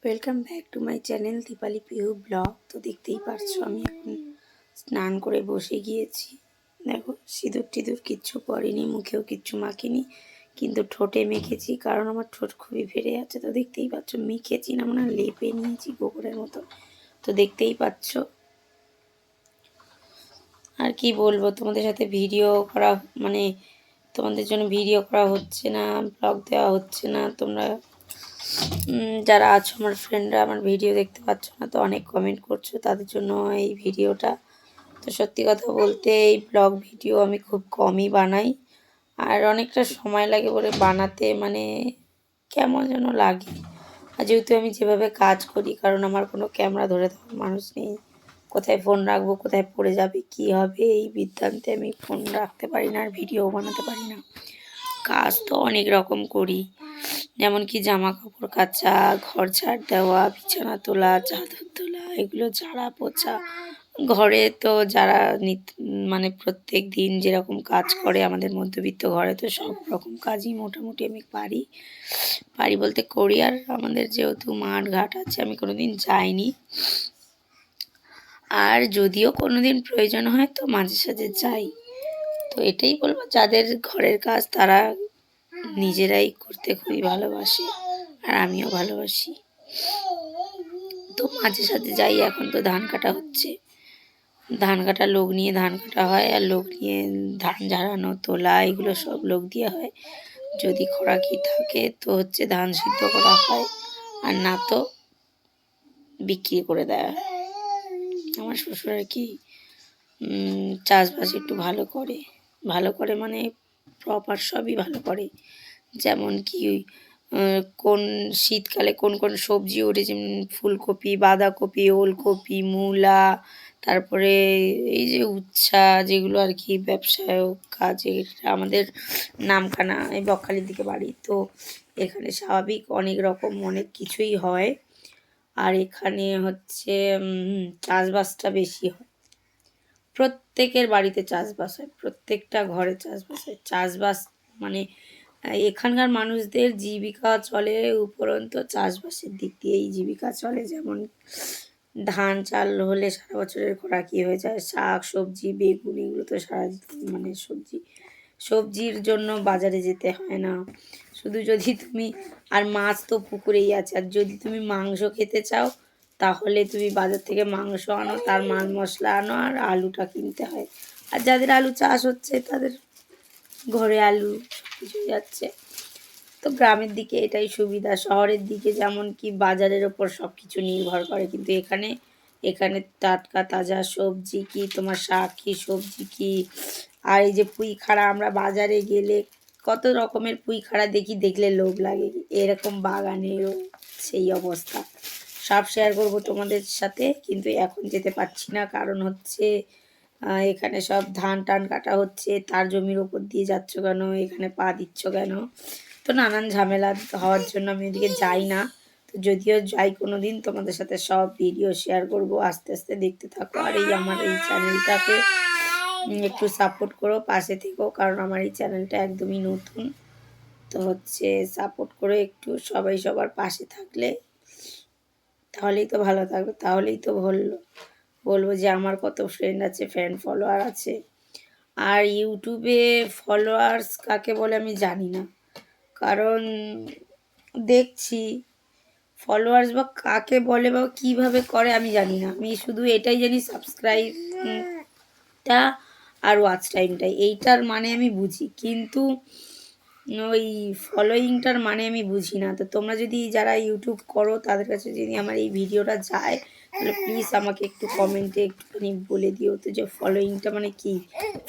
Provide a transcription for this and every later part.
Welcome back to my channel Dipali Pihu blog. তো দেখতেই পারছো আমি এখন স্নান করে বসে গিয়েছি। দেখো সিঁদুর টিঁদুর কিচ্ছু পরিনি, মুখেও কিচ্ছু মাখিনি, কিন্তু ঠোঁটে মেখেছি কারণ আমার ঠোঁট খুবই ফেটে যাচ্ছে। তো দেখতেই পাচ্ছ মেখেছি না, মানে লেপে নিয়েছি গোবরের মতো। তো দেখতেই পাচ্ছ। আর কি বলবো, তোমাদের সাথে ভিডিও করা মানে তোমাদের জন্য ভিডিও করা হচ্ছে না, ব্লগ দেওয়া হচ্ছে না। তোমরা যারা আছো আমার ফ্রেন্ডরা আমার ভিডিও দেখতে পাচ্ছ না, তো অনেক কমেন্ট করছো, তাদের জন্য এই ভিডিওটা। তো সত্যি কথা বলতে এই ব্লগ ভিডিও আমি খুব কমই বানাই, আর অনেকটা সময় লাগে বলে বানাতে মানে কেমন যেন লাগে। আর যেহেতু আমি যেভাবে কাজ করি, কারণ আমার কোনো ক্যামেরা ধরে দেওয়ার মানুষ নেই, কোথায় ফোন রাখবো, কোথায় পড়ে যাবে, কি হবে, এই বিদ্যান্তে আমি ফোন রাখতে পারি না আর ভিডিও বানাতে পারি না। কাজ তো অনেক রকম করি, যেমন কি জামা কাপড় কাচা, ঘর ঝাড় দেওয়া, বিছানা তোলা, চাদর তোলা, এগুলো ঝাড়া পোছা। ঘরে তো যারা মানে প্রত্যেক দিন যেরকম কাজ করে আমাদের মধ্যবিত্ত ঘরে, তো সব রকম কাজই মোটামুটি আমি পারি। পারি বলতে করি। আর আমাদের যেহেতু মাঠ ঘাট আছে, আমি কোনোদিন যাইনি। আর যদিও কোনোদিন প্রয়োজন হয় তো মাঝে সাঝে যাই। তো এটাই বলবো, যাদের ঘরের কাজ তারা নিজেরাই করতে খুবই ভালোবাসে, আর আমিও ভালোবাসি। তো মাঝে সাঝে যাই। এখন তো ধান কাটা হচ্ছে, ধান কাটা লোক নিয়ে ধান কাটা হয়, আর লোক নিয়ে ধান ঝাড়ানো তোলা এগুলো সব লোক দিয়ে হয়। যদি খরাকি থাকে তো হচ্ছে ধান সিদ্ধ করা হয়, আর না তো বিক্রি করে দেওয়া হয়। আমার শ্বশুর আর কি চাষবাস একটু ভালো করে, ভালো করে মানে প্রপার সবই ভালো করে। যেমন কি কোন শীতকালে কোন কোন সবজি ওঠে, যেমন ফুলকপি, বাঁধাকপি, ওলকপি, মূলা, তারপরে এই যে উচ্ছা, যেগুলো আর কি ব্যবসায় কাজে আমাদের নামখানা এই বকখালির দিকে বাড়ি। তো এখানে স্বাভাবিক অনেক রকম অনেক কিছুই হয়। আর এখানে হচ্ছে চাষবাসটা বেশি হয়, প্রত্যেকের বাড়িতে চাষবাস হয়, প্রত্যেকটা ঘরে চাষবাস হয়। চাষবাস মানে এখানকার মানুষদের জীবিকা চলে উপরন্ত চাষবাসের দিক দিয়েই জীবিকা চলে। যেমন ধান চাল হলে সারা বছরের খোরাকি হয়ে যায়, শাক সবজি বেগুন এগুলো তো সারা মানে সবজির জন্য বাজারে যেতে হয় না। শুধু যদি তুমি, আর মাছ তো পুকুরেই আছে, আর যদি তুমি মাংস খেতে চাও তাহলে তুমি বাজার থেকে মাংস আনো, তার মাল মশলা আনো, আর আলুটা কিনতে হয়। আর যাদের আলু চাষ হচ্ছে তাদের ঘরে আলু কিছুই যাচ্ছে। তো গ্রামের দিকে এটাই সুবিধা। শহরের দিকে যেমন কি বাজারের ওপর সব কিছু নির্ভর করে, কিন্তু এখানে এখানে টাটকা তাজা সবজি কি, তোমার শাক কি, সবজি কি। আর এই যে পুঁই খাড়া, আমরা বাজারে গেলে কত রকমের পুঁই খাড়া দেখি, দেখলে লোভ লাগে। এরকম বাগানেরও সেই অবস্থা। সব শেয়ার করব তোমাদের সাথে, কিন্তু এখন যেতে পারছি না, কারণ হচ্ছে এখানে সব ধান টান কাটা হচ্ছে। তার জমির ওপর দিয়ে যাচ্ছ কেন, এখানে পা দিচ্ছ কেন, তো নানান ঝামেলা হওয়ার জন্য আমি ওদিকে যাই না। তো যদিও যাই কোনো দিন তোমাদের সাথে সব ভিডিও শেয়ার করব, আস্তে আস্তে দেখতে থাকো। আর এই আমার এই চ্যানেলটাকে একটু সাপোর্ট করো, পাশে থেকো, কারণ আমার এই চ্যানেলটা একদমই নতুন। তো হচ্ছে সাপোর্ট করে একটু সবাই সবার পাশে থাকলে তাহলেই তো ভালো থাকবে, তাহলেই তো বলবো যে আমার কত ফ্রেন্ড আছে, ফ্যান ফলোয়ার আছে। আর ইউটিউবে ফলোয়ার্স কাকে বলে আমি জানি না, কারণ দেখছি ফলোয়ার্স বা কাকে বলে বা কীভাবে করে আমি জানি না। আমি শুধু এটাই জানি সাবস্ক্রাইবটা আর ওয়াচ টাইমটাই, এইটার মানে আমি বুঝি, কিন্তু ওই ফলোয়িংটার মানে আমি বুঝি না। তো তোমরা যদি যারা ইউটিউব করো তাদের কাছে যদি আমার এই ভিডিওটা যায়, তাহলে প্লিজ আমাকে একটু কমেন্টে একটুখানি বলে দিও তো যে ফলোয়িংটা মানে কি।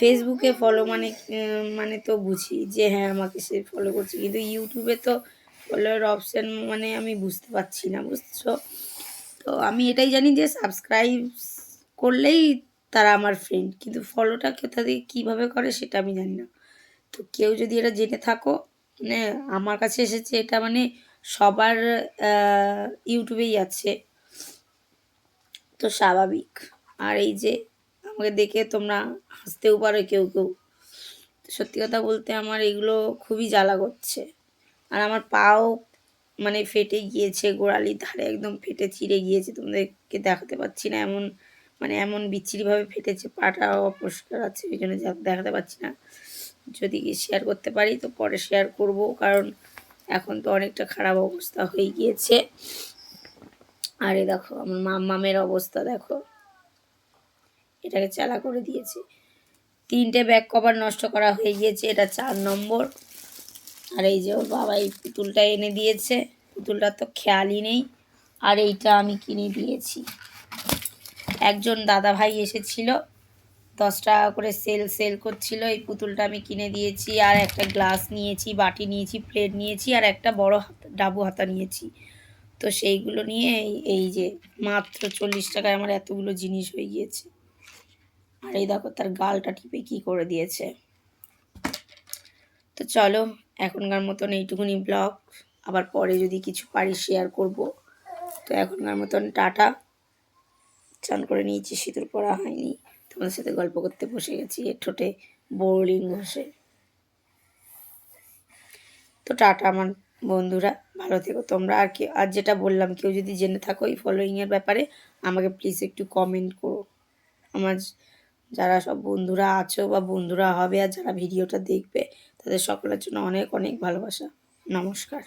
ফেসবুকে ফলো মানে মানে তো বুঝি যে হ্যাঁ আমাকে সে ফলো করছে, কিন্তু ইউটিউবে তো ফলোয়ার অপশান মানে আমি বুঝতে পারছি না, বুঝছো? তো আমি এটাই জানি যে সাবস্ক্রাইব করলেই তারা আমার ফ্রেন্ড, কিন্তু ফলোটা কোথা থেকে কীভাবে করে সেটা আমি জানি না। তো কেউ যদি এটা জেনে থাকো, মানে আমার কাছে এসেছে এটা মানে সবার ইউটিউবেই আছে, তো স্বাভাবিক। আর এই যে আমাকে দেখে তোমরা হাসতেও পারো কেউ কেউ। সত্যি কথা বলতে আমার এগুলো খুবই জ্বালা করছে, আর আমার পাও মানে ফেটে গিয়েছে, গোড়ালির ধারে একদম ফেটে চিড়ে গিয়েছে, তোমাদেরকে দেখাতে পাচ্ছি না, এমন মানে এমন বিচ্ছিরিভাবে ফেটেছে, পাটাও অপরিষ্কার আছে, ওই জন্য দেখাতে পাচ্ছি না। যদি শেয়ার করতে পারি তো পরে শেয়ার করব, কারণ এখন তো অনেকটা খারাপ অবস্থা হয়ে গিয়েছে। আর এই দেখো আমার মাম্মামের অবস্থা দেখো, এটাকে চালা করে দিয়েছে। 3টে ব্যাক কভার নষ্ট করা হয়ে গিয়েছে, এটা 4 নম্বর। আর এই যে ওর বাবা এই পুতুলটা এনে দিয়েছে, পুতুলটার তো খেয়ালই নেই। আর এইটা আমি কিনে দিয়েছি, একজন দাদা ভাই এসেছিল, 10 টাকা করে সেল করছিল, এই পুতুলটা আমি কিনে দিয়েছি। আর একটা গ্লাস নিয়েছি, বাটি নিয়েছি, প্লেট নিয়েছি, আর একটা বড় ডাবু হাতা নিয়েছি। তো সেইগুলো নিয়ে এই যে মাত্র 40 টাকায় আমার এতগুলো জিনিস হয়ে গিয়েছে। আর এই দেখো তার গালটা টিপে কি করে দিয়েছে। তো চলো এখনকার মতন এইটুকুনি ব্লগ, আবার পরে যদি কিছু পারি শেয়ার করব। তো এখনকার মতন টাটা। চান করে নিয়েছি, সিঁদুর পরা হয়নি, তোমাদের সাথে গল্প করতে বসে গেছি এর ঠোঁটে বোরলিং ঘষে। তো টাটা আমার বন্ধুরা, ভালো থেকো তোমরা। আর যেটা বললাম, কেউ যদি জেনে থাকো এই ফলোয়িংয়ের ব্যাপারে, আমাকে প্লিজ একটু কমেন্ট করো। আমার যারা সব বন্ধুরা আছো বা বন্ধুরা হবে আর যারা ভিডিওটা দেখবে, তাদের সকলের জন্য অনেক অনেক ভালোবাসা। নমস্কার।